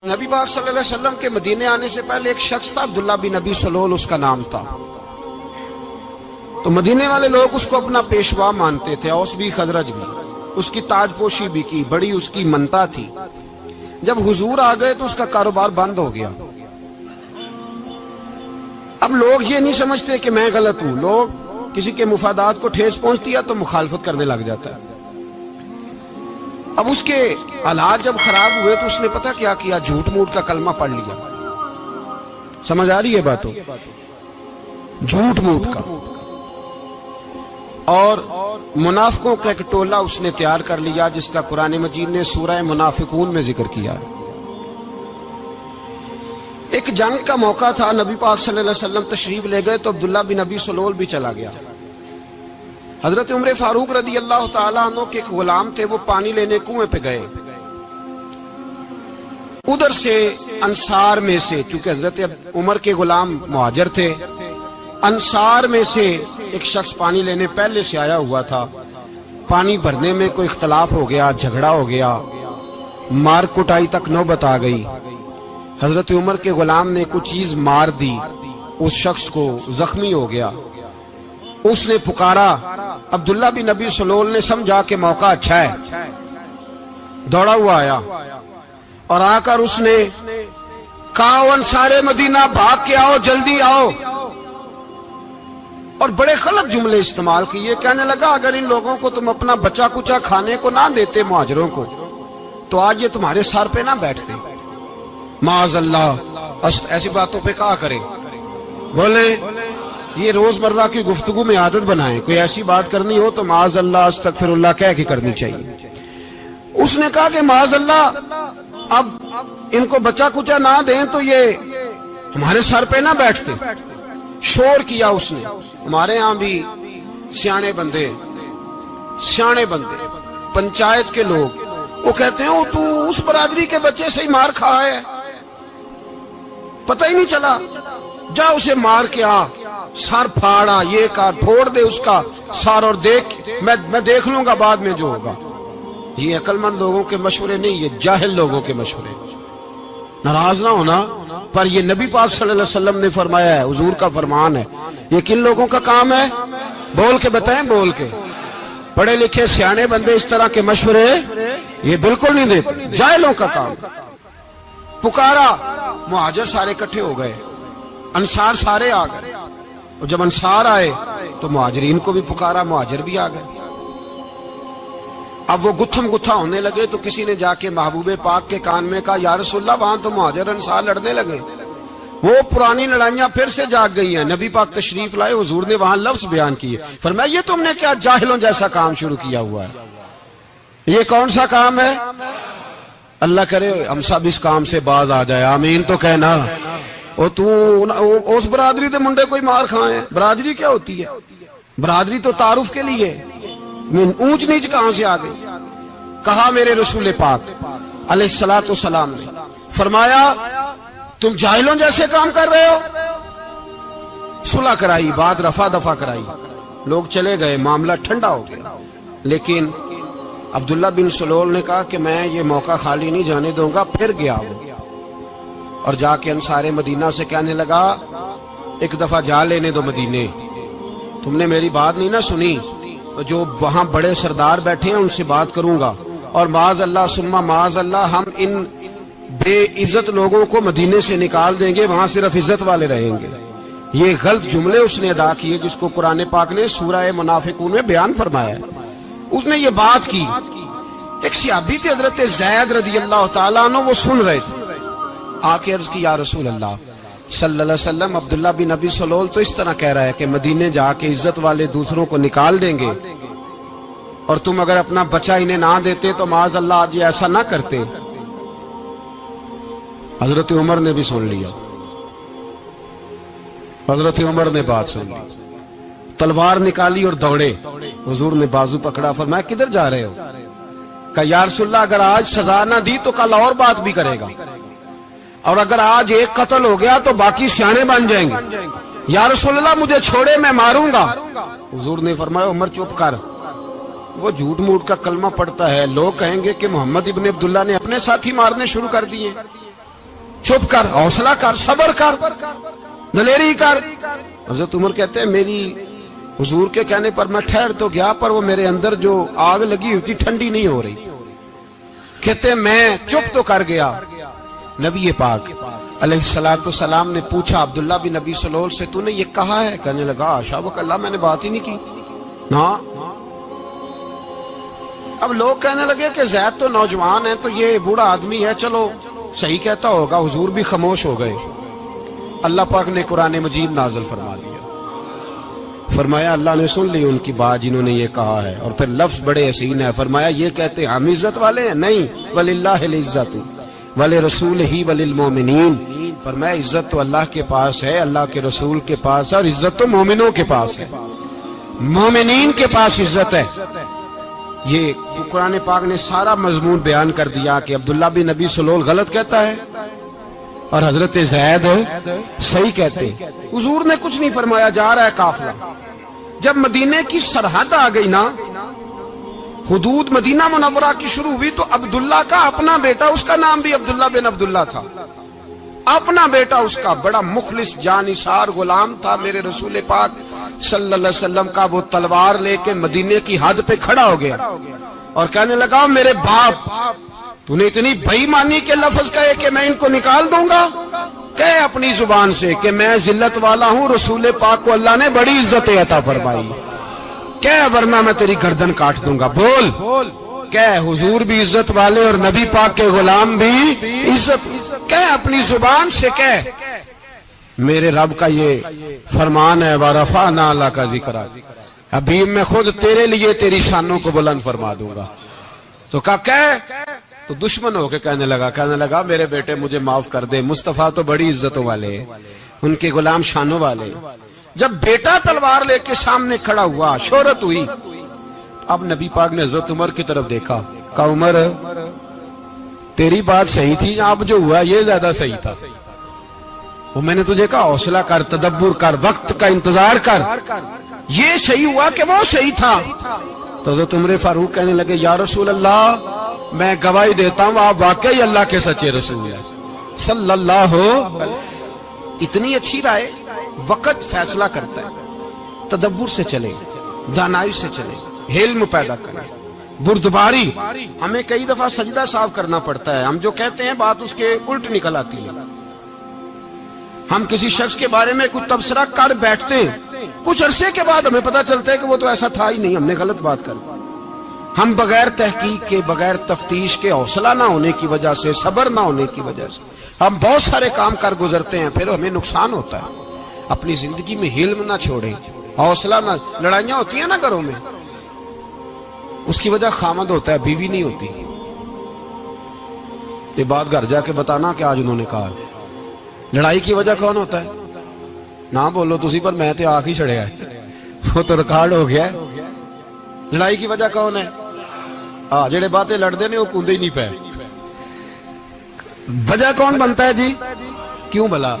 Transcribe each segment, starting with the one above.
نبی پاک صلی اللہ علیہ وسلم کے مدینے آنے سے پہلے ایک شخص تھا، عبداللہ بن ابی سلول اس کا نام تھا۔ تو مدینے والے لوگ اس کو اپنا پیشوا مانتے تھے، اوس بھی خزرج بھی، اس کی تاج پوشی بھی کی، بڑی اس کی منتا تھی۔ جب حضور آ گئے تو اس کا کاروبار بند ہو گیا۔ اب لوگ یہ نہیں سمجھتے کہ میں غلط ہوں، لوگ کسی کے مفادات کو ٹھیس پہنچتی ہے تو مخالفت کرنے لگ جاتا ہے۔ اب اس کے حالات جب خراب ہوئے تو اس نے پتہ کیا کیا، جھوٹ موٹ کا کلمہ پڑھ لیا۔ سمجھ آ رہی ہے باتوں؟ جھوٹ موٹ کا، اور منافقوں کا ایک ٹولہ اس نے تیار کر لیا، جس کا قرآن مجید نے سورہ منافقون میں ذکر کیا۔ ایک جنگ کا موقع تھا، نبی پاک صلی اللہ علیہ وسلم تشریف لے گئے تو عبداللہ بن ابی سلول بھی چلا گیا۔ حضرت عمر فاروق رضی اللہ تعالیٰ عنہ کے ایک غلام تھے، وہ پانی لینے کنویں پہ گئے۔ ادھر سے انصار میں سے، چونکہ حضرت عمر کے غلام مہاجر تھے، انصار میں سے ایک شخص پانی لینے پہلے سے آیا ہوا تھا۔ پانی بھرنے میں کوئی اختلاف ہو گیا، جھگڑا ہو گیا، مار کٹائی تک نوبت آ گئی۔ حضرت عمر کے غلام نے کچھ چیز مار دی، اس شخص کو زخمی ہو گیا۔ اس نے پکارا، عبداللہ بن ابی سلول نے سمجھا کہ موقع اچھا ہے، دوڑا ہوا آیا اور آ کر اس نے کہا، انصار مدینہ بھاگ کے آؤ، جلدی آؤ، اور بڑے غلط جملے استعمال کیے۔ کہنے لگا، اگر ان لوگوں کو تم اپنا بچا کچا کھانے کو نہ دیتے مہاجروں کو، تو آج یہ تمہارے سر پہ نہ بیٹھتے۔ معاذ اللہ، ایسی باتوں پہ کہا کرے، بولے یہ روزمرہ کی گفتگو میں عادت بنائیں، کوئی ایسی بات کرنی ہو تو معاذ اللہ استغفر اللہ کہہ کے کرنی چاہیے۔ اس نے کہا کہ معاذ اللہ، اب ان کو بچا کچا نہ دیں تو یہ ہمارے سر پہ نہ بیٹھتے۔ شور کیا اس نے۔ ہمارے ہاں بھی سیانے بندے پنچایت کے لوگ وہ کہتے ہیں، تو اس برادری کے بچے سے ہی مار کھا ہے، پتہ ہی نہیں چلا، جا اسے مار کے آ، سر پھاڑا، یہ کار پھوڑ دے اس کا سر، اور دیکھ میں دیکھ لوں گا بعد میں جو ہوگا۔ یہ عقل مند لوگوں کے مشورے نہیں، یہ جاہل لوگوں کے مشورے۔ ناراض نہ ہونا، پر یہ نبی پاک صلی اللہ علیہ وسلم نے فرمایا ہے، حضور کا فرمان ہے۔ یہ کن لوگوں کا کام ہے؟ بول کے بتائیں، بول کے۔ پڑھے لکھے سیانے بندے اس طرح کے مشورے یہ بالکل نہیں دیتے، جاہلوں کا کام۔ پکارا، مہاجر سارے اکٹھے ہو گئے، انصار سارے آ گئے، اور جب انصار آئے تو مہاجرین کو بھی پکارا، مہاجر بھی آ گئے۔ اب وہ گتھم گتھا ہونے لگے تو کسی نے جا کے محبوب پاک کے کان میں کہا، یا رسول اللہ، وہاں تو مہاجر انصار لڑنے لگے۔ وہ پرانی لڑائیاں پھر سے جاگ گئی ہیں۔ نبی پاک تشریف لائے، حضور نے وہاں لفظ بیان کیے، فرمایا، یہ تم نے کیا جاہلوں جیسا کام شروع کیا ہوا ہے؟ یہ کون سا کام ہے؟ اللہ کرے ہم سب اس کام سے باز آ جائے، آمین تو کہنا۔ اور تو اس برادری دے منڈے کوئی مار کھائے؟ برادری کیا ہوتی ہے؟ برادری تو تعارف کے لیے، اونچ نیچ کہاں سے آ گئی؟ کہا میرے رسول پاک علیہ الصلوۃ والسلام نے، فرمایا تم جاہلوں جیسے کام کر رہے ہو۔ صلح کرائی، بات رفع دفع کرائی، لوگ چلے گئے، معاملہ ٹھنڈا ہو گیا۔ لیکن عبداللہ بن سلول نے کہا کہ میں یہ موقع خالی نہیں جانے دوں گا۔ پھر گیا وہ، اور جا کے انصار مدینہ سے کہنے لگا، ایک دفعہ جا لینے دو مدینے، تم نے میری بات نہیں نہ سنی تو جو وہاں بڑے سردار بیٹھے ہیں ان سے بات کروں گا، اور معاذ اللہ ثم معاذ اللہ ہم ان بے عزت لوگوں کو مدینے سے نکال دیں گے، وہاں صرف عزت والے رہیں گے۔ یہ غلط جملے اس نے ادا کیے جس کو قرآن پاک نے سورہ منافقون میں بیان فرمایا ہے۔ اس نے یہ بات کی۔ ایک صحابی تھے حضرت زید رضی اللہ تعالیٰ عنہ، وہ سن رہے تھے، آ کے عرض کی، یا رسول اللہ صلی اللہ علیہ وسلم، عبداللہ بن ابی سلول تو اس طرح کہہ رہا ہے کہ مدینے جا کے عزت والے دوسروں کو نکال دیں گے، اور تم اگر اپنا بچہ انہیں نہ دیتے تو معاذ اللہ آج یہ ایسا نہ کرتے۔ حضرت عمر نے بھی سن لیا، حضرت عمر نے بات سن لی، تلوار نکالی اور دوڑے۔ حضور نے بازو پکڑا، فرمایا کدھر جا رہے ہو؟ کہا یا رسول اللہ، اگر آج سزا نہ دی تو کل اور بات بھی کرے گا، اور اگر آج ایک قتل ہو گیا تو باقی سیانے بن جائیں گے۔ یا رسول اللہ مجھے چھوڑے، میں ماروں گا۔ حضور نے فرمایا، عمر چپ کر، وہ جھوٹ موٹ کا کلمہ پڑھتا ہے، لوگ کہیں گے کہ محمد ابن عبداللہ نے اپنے ساتھی مارنے شروع کر دیے۔ چپ کر، حوصلہ کر، صبر کر، دلیری کر۔ حضرت عمر کہتے ہیں میری حضور کے کہنے پر میں ٹھہر تو گیا، پر وہ میرے اندر جو آگ لگی ہوئی تھی ٹھنڈی نہیں ہو رہی۔ کہتے ہیں میں چپ تو کر گیا۔ نبی پاک علیہ السلام نے پوچھا عبداللہ بن نبی سلول سے، تو نے یہ کہا ہے؟ کہنے لگا حاشا وکلا، میں نے بات ہی نہیں کی۔ ہاں، اب لوگ کہنے لگے کہ زید تو نوجوان ہے، تو یہ بوڑھا آدمی ہے، چلو صحیح کہتا ہوگا۔ حضور بھی خاموش ہو گئے۔ اللہ پاک نے قرآن مجید نازل فرما دیا، فرمایا اللہ نے سن لی ان کی بات جنہوں نے یہ کہا ہے، اور پھر لفظ بڑے حسین ہے، فرمایا یہ کہتے ہم عزت والے ہیں؟ نہیں، وَلِلَّهِ الْعِزَّةُ وَلِرَسُولِهِ وَلِلْمُؤْمِنِينَ، فرمایا عزت تو اللہ کے پاس ہے، اللہ کے رسول کے پاس ہے، اور عزت تو مومنوں کے پاس ہے، مومنین کے پاس عزت ہے۔ یہ قرآن پاک نے سارا مضمون بیان کر دیا کہ عبداللہ بن نبی سلول غلط کہتا ہے اور حضرت زید صحیح کہتے ہیں۔ حضور نے کچھ نہیں فرمایا، جا رہا ہے قافلہ۔ جب مدینے کی سرحد آ گئی نا، حدود مدینہ منورہ کی شروع ہوئی، تو عبداللہ کا اپنا بیٹا، اس کا نام بھی عبداللہ بن عبداللہ تھا، اپنا بیٹا اس کا بڑا مخلص جانثار غلام تھا میرے رسول پاک صلی اللہ علیہ وسلم کا، وہ تلوار لے کے مدینے کی حد پہ کھڑا ہو گیا اور کہنے لگا میرے باپ، تو نے اتنی بے ایمانی کے لفظ کہے کہ میں ان کو نکال دوں گا؟ کہے اپنی زبان سے کہ میں ذلت والا ہوں، رسول پاک کو اللہ نے بڑی عزت عطا فرمائی، کہے ورنہ میں تیری گردن کاٹ دوں گا۔ بول، کہے حضور بھی عزت والے اور نبی پاک کے غلام بھی عزت، کہے اپنی زبان سے، کہے میرے رب کا یہ فرمان ہے وَرَفَعْنَا لَكَ ذِكْرَكَ، ابھی میں خود تیرے لیے تیری شانوں کو بلند فرما دوں گا۔ تو کہا کہے، تو دشمن ہو کے کہنے لگا میرے بیٹے مجھے معاف کر دے، مصطفیٰ تو بڑی عزتوں والے ہیں، ان کے غلام شانوں والے۔ جب بیٹا تلوار لے کے سامنے کھڑا ہوا، شہرت ہوئی، اب نبی پاک نے حضرت عمر کی طرف دیکھا، کہا عمر تیری بات صحیح تھی، اب جو ہوا یہ زیادہ صحیح تھا، وہ میں نے تجھے کہا حوصلہ کر، تدبر کر، وقت کا انتظار کر، یہ صحیح ہوا کہ وہ صحیح تھا۔ تو حضرت عمر فاروق کہنے لگے یا رسول اللہ، میں گواہی دیتا ہوں آپ واقعی اللہ کے سچے رسول ہیں صلی اللہ اتنی اچھی رائے، وقت فیصلہ کرتا ہے، تدبر سے چلے، دانائی سے چلے، علم پیدا کریں، بردباری۔ ہمیں کئی دفعہ سجدہ صاف کرنا پڑتا ہے، ہم جو کہتے ہیں بات اس کے الٹ نکل آتی ہے۔ ہم کسی شخص کے بارے میں کچھ تبصرہ کر بیٹھتے ہیں، کچھ عرصے کے بعد ہمیں پتا چلتا ہے کہ وہ تو ایسا تھا ہی نہیں، ہم نے غلط بات کر دی۔ ہم بغیر تحقیق کے، بغیر تفتیش کے، حوصلہ نہ ہونے کی وجہ سے، صبر نہ ہونے کی وجہ سے ہم بہت سارے کام کر گزرتے ہیں، پھر ہمیں نقصان ہوتا ہے۔ اپنی زندگی میں علم نہ چھوڑیں، حوصلہ نہ، لڑائیاں ہوتی ہیں نا گھروں میں، اس کی وجہ خامد ہوتا ہے، بیوی نہیں ہوتی۔ یہ بات گھر جا کے بتانا کہ آج انہوں نے کہا ہے۔ لڑائی کی وجہ کون ہوتا ہے؟ نہ بولو تسی، پر میں تے آنکھ ہی چھڑے ہے، وہ تو ریکارڈ ہو گیا ہے۔ لڑائی کی وجہ کون ہے؟ جڑے باتیں لڑتے ہیں وہ کوندے ہی نہیں پے۔ وجہ کون بنتا ہے جی؟ کیوں بلا؟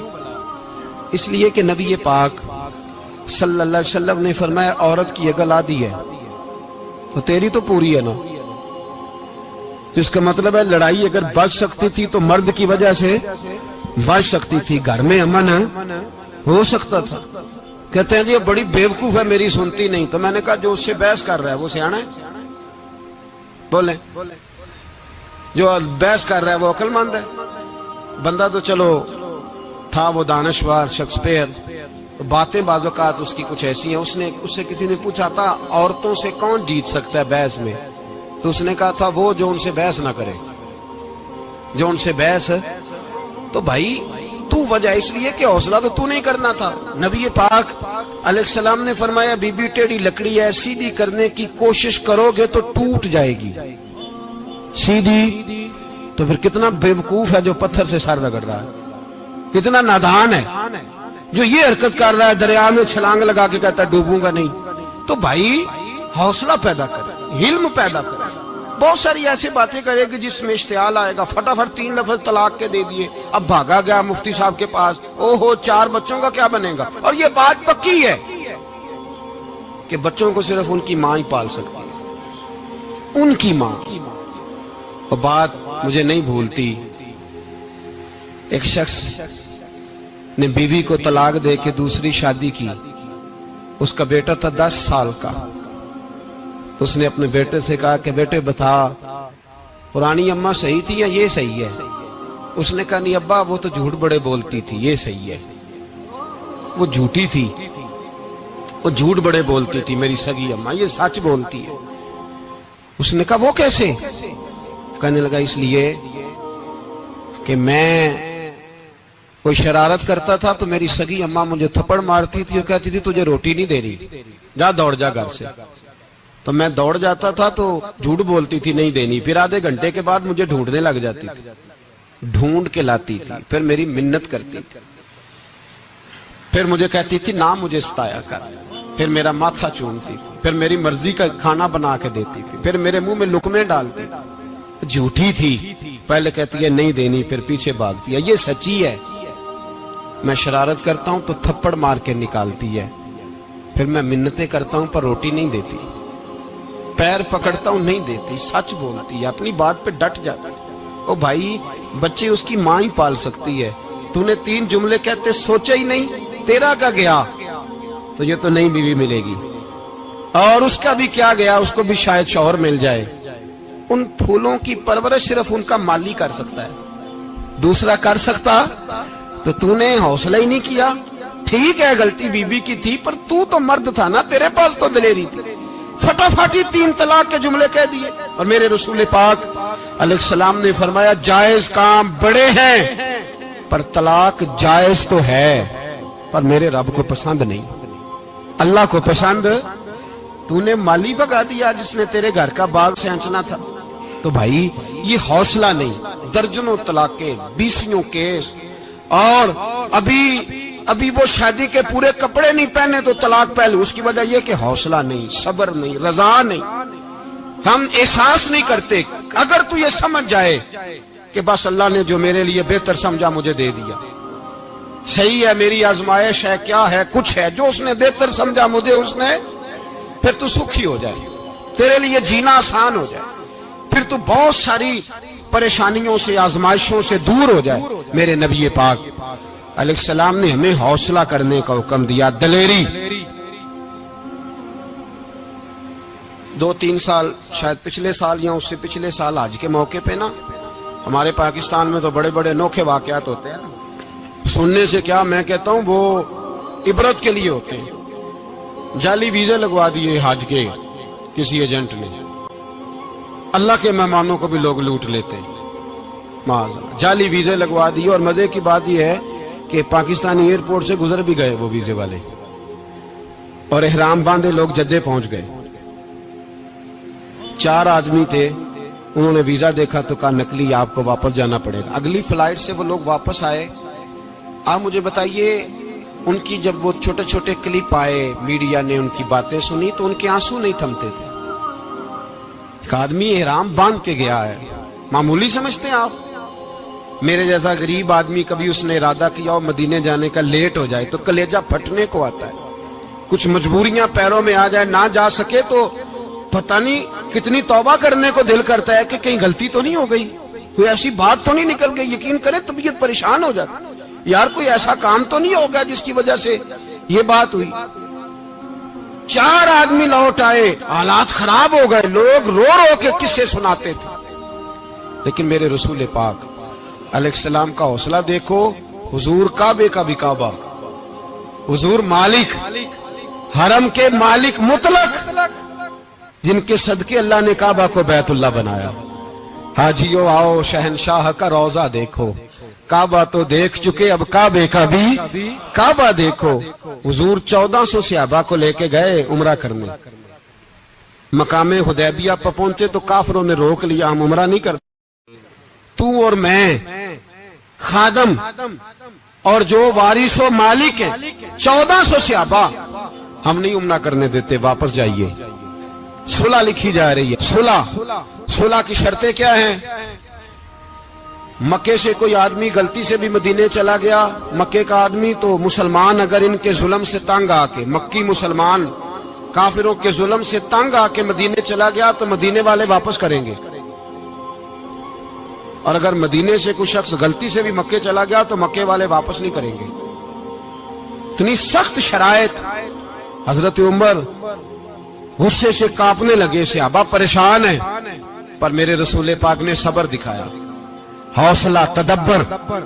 اس لیے کہ نبی پاک صلی اللہ علیہ وسلم نے فرمایا عورت کی اگل آدھی ہے تو تیری تو پوری ہے نا، جس کا مطلب ہے لڑائی اگر بچ سکتی تھی تو مرد کی وجہ سے بچ سکتی تھی، گھر میں امن ہو سکتا تھا۔ کہتے ہیں جی یہ بڑی بیوقوف ہے، میری سنتی نہیں۔ تو میں نے کہا جو اس سے بحث کر رہا ہے وہ سیانا ہے؟ بولیں، جو بحث کر رہا ہے وہ عقل مند ہے؟ بندہ تو چلو تھا وہ دانشور، شیکسپیئر، باتیں بعض اوقات اس کی کچھ ایسی ہیں۔ اس سے کسی نے پوچھا تھا عورتوں سے کون جیت سکتا ہے بحث میں، تو اس نے کہا تھا وہ جو ان سے بحث نہ کرے، جو ان سے بحث۔ تو بھائی تو وجہ اس لیے کہ حوصلہ تو نہیں کرنا تھا۔ نبی پاک علیہ السلام نے فرمایا بی بی ٹیڑھی لکڑی ہے، سیدھی کرنے کی کوشش کرو گے تو ٹوٹ جائے گی، سیدھی۔ تو پھر کتنا بیوقوف ہے جو پتھر سے سر رگڑ رہا ہے، کتنا نادان ہے جو یہ حرکت کر رہا ہے، دریا میں چھلانگ لگا کے کہتا ہے ڈوبوں گا نہیں۔ تو بھائی حوصلہ پیدا کرے، علم پیدا کرے۔ بہت ساری ایسی باتیں کرے کہ جس میں اشتعال آئے گا، فٹافٹ 3 لفظ طلاق کے دے دیے، اب بھاگا گیا مفتی صاحب کے پاس، او ہو 4 بچوں کا کیا بنے گا؟ اور یہ بات پکی ہے کہ بچوں کو صرف ان کی ماں ہی پال سکتی ہے، ان کی ماں۔ اور بات مجھے نہیں بھولتی، ایک شخص نے بیوی کو طلاق دے کے دوسری شادی کی. اس کا بیٹا تھا 10 سال کا. تو اس نے اپنے بیٹے سے کہا کہ بیٹے بتا پرانی اماں صحیح تھی یا یہ صحیح ہے؟ اس نے کہا نہیں ابا وہ تو جھوٹ بڑے بولتی تھی، یہ صحیح ہے. وہ جھوٹی تھی، وہ جھوٹ بڑے بولتی تھی میری سگی اماں، یہ سچ بولتی ہے. اس نے کہا وہ کیسے؟ کہنے لگا اس لیے کہ میں کوئی شرارت کرتا تھا تو میری سگی اماں مجھے تھپڑ مارتی تھی اور کہتی تھی تجھے روٹی نہیں دے رہی، جا دوڑ جا گھر سے. تو میں دوڑ جاتا تھا تو جھوٹ بولتی تھی نہیں دینی، پھر آدھے گھنٹے کے بعد مجھے ڈھونڈنے لگ جاتی تھی، ڈھونڈ کے لاتی تھی، پھر میری منت کرتی تھی، پھر مجھے کہتی تھی نہ مجھے ستایا کر، پھر میرا ماتھا چومتی تھی، پھر میری مرضی کا کھانا بنا کے دیتی تھی، پھر میرے منہ میں لقمے ڈالتی تھی. جھوٹی تھی، پہلے کہتی ہے نہیں دینی پھر پیچھے بھاگتی ہے. یہ سچی ہے، میں شرارت کرتا ہوں تو تھپڑ مار کے نکالتی ہے، پھر میں منتیں کرتا ہوں پر روٹی نہیں دیتی، پیر پکڑتا ہوں نہیں دیتی. سچ بولتی ہے، اپنی بات پہ ڈٹ جاتی. او بھائی بچے اس کی ماں ہی پال سکتی ہے، تو نے 3 جملے کہتے سوچا ہی نہیں، تیرا کا گیا تو یہ تو نئی بیوی ملے گی، اور اس کا بھی کیا گیا، اس کو بھی شاید شوہر مل جائے. ان پھولوں کی پرورش صرف ان کا مالی کر سکتا ہے، دوسرا کر سکتا؟ تو نے حوصلہ ہی نہیں کیا. ٹھیک ہے غلطی بیوی کی تھی پر تو مرد تھا نا، تیرے پاس تو دلیری تھی. فٹافٹی 3 طلاق کے جملے کہہ دیے. اور میرے رسول پاک علیہ السلام نے فرمایا جائز کام بڑے ہیں پر طلاق جائز تو ہے پر میرے رب کو پسند نہیں، اللہ کو پسند. تو نے مالی بگا دیا جس نے تیرے گھر کا باغ سینچنا تھا. تو بھائی یہ حوصلہ نہیں. درجنوں طلاقیں، 20 کیس، اور ابھی وہ شادی کے پورے کپڑے نہیں پہنے تو طلاق پہلے. اس کی وجہ یہ کہ حوصلہ نہیں، صبر نہیں، رضا نہیں، ہم احساس نہیں کرتے. اگر تو یہ سمجھ جائے کہ بس اللہ نے جو میرے لیے بہتر سمجھا مجھے دے دیا، صحیح ہے میری آزمائش ہے، کیا ہے کچھ ہے جو اس نے بہتر سمجھا مجھے اس نے، پھر تو سکھی ہو جائے، تیرے لیے جینا آسان ہو جائے، پھر تو بہت ساری پریشانیوں سے آزمائشوں سے دور ہو جائے. میرے نبی پاک علیہ السلام نے ہمیں حوصلہ کرنے کا حکم دیا، دلیری. 2-3 سال شاید پچھلے سال یا اس سے پچھلے سال حج کے موقع پہ نا ہمارے پاکستان میں تو بڑے بڑے انوکھے واقعات ہوتے ہیں. سننے سے کیا میں کہتا ہوں وہ عبرت کے لیے ہوتے ہیں. جعلی ویزے لگوا دیے حج کے کسی ایجنٹ نے، اللہ کے مہمانوں کو بھی لوگ لوٹ لیتے ہیں. جعلی ویزے لگوا دیے. اور مزے کی بات یہ ہے کہ پاکستانی ایئرپورٹ سے گزر بھی گئے وہ ویزے والے، اور احرام باندھے لوگ جدے پہنچ گئے. 4 آدمی تھے، انہوں نے ویزا دیکھا تو کہا نقلی آپ کو واپس جانا پڑے گا. اگلی فلائٹ سے وہ لوگ واپس آئے. آپ مجھے بتائیے ان کی جب وہ چھوٹے چھوٹے کلپ آئے، میڈیا نے ان کی باتیں سنی تو ان کے آنسو نہیں تھمتے تھے. ایک آدمی احرام باندھ کے گیا ہے، معمولی سمجھتے ہیں آپ؟ میرے جیسا غریب آدمی کبھی اس نے ارادہ کیا ہو مدینے جانے کا، لیٹ ہو جائے تو کلیجہ پھٹنے کو آتا ہے. کچھ مجبوریاں پیروں میں آ جائے، نہ جا سکے تو پتہ نہیں کتنی توبہ کرنے کو دل کرتا ہے کہ کہیں غلطی تو نہیں ہو گئی، کوئی ایسی بات تو نہیں نکل گئی. یقین کریں طبیعت پریشان ہو جاتی، یار کوئی ایسا کام تو نہیں ہوگا جس کی وجہ سے یہ بات ہوئی. 4 آدمی لوٹ آئے، حالات خراب ہو گئے، لوگ رو رو کے قصے سناتے تھے. لیکن میرے رسول پاک علیہ السلام کا حوصلہ دیکھو. حضور کعبے کا بھی کعبہ، حضور مالک، حرم کے مالک مطلق، جن کے صدقے اللہ نے کعبہ کو بیت اللہ بنایا. حاجیو آؤ شہنشاہ کا روضہ دیکھو، کعبہ تو دیکھ چکے اب کعبے کا بھی کعبہ دیکھو. حضور 1400 صحابہ کو لے کے گئے عمرہ کرنے. مقام حدیبیہ پر پہنچے تو کافروں نے روک لیا، ہم عمرہ نہیں کرتے. تو اور میں خادم اور جو وارث و مالک ہیں 1400 صحابہ، ہم نہیں عمرہ کرنے دیتے، واپس جائیے. صلح لکھی جا رہی ہے. صلح کی شرطیں کیا ہیں؟ مکے سے کوئی آدمی غلطی سے بھی مدینے چلا گیا، مکے کا آدمی تو مسلمان اگر ان کے ظلم سے تنگ آ کے، مکی مسلمان کافروں کے ظلم سے تنگ آ کے مدینے چلا گیا تو مدینے والے واپس کریں گے. اور اگر مدینے سے کوئی شخص غلطی سے بھی مکے چلا گیا تو مکے والے واپس نہیں کریں گے. اتنی سخت شرائط. حضرت عمر غصے سے کانپنے لگے, صحابہ پریشان ہیں, پر میرے رسول پاک نے صبر دکھایا, حوصلہ, تدبر.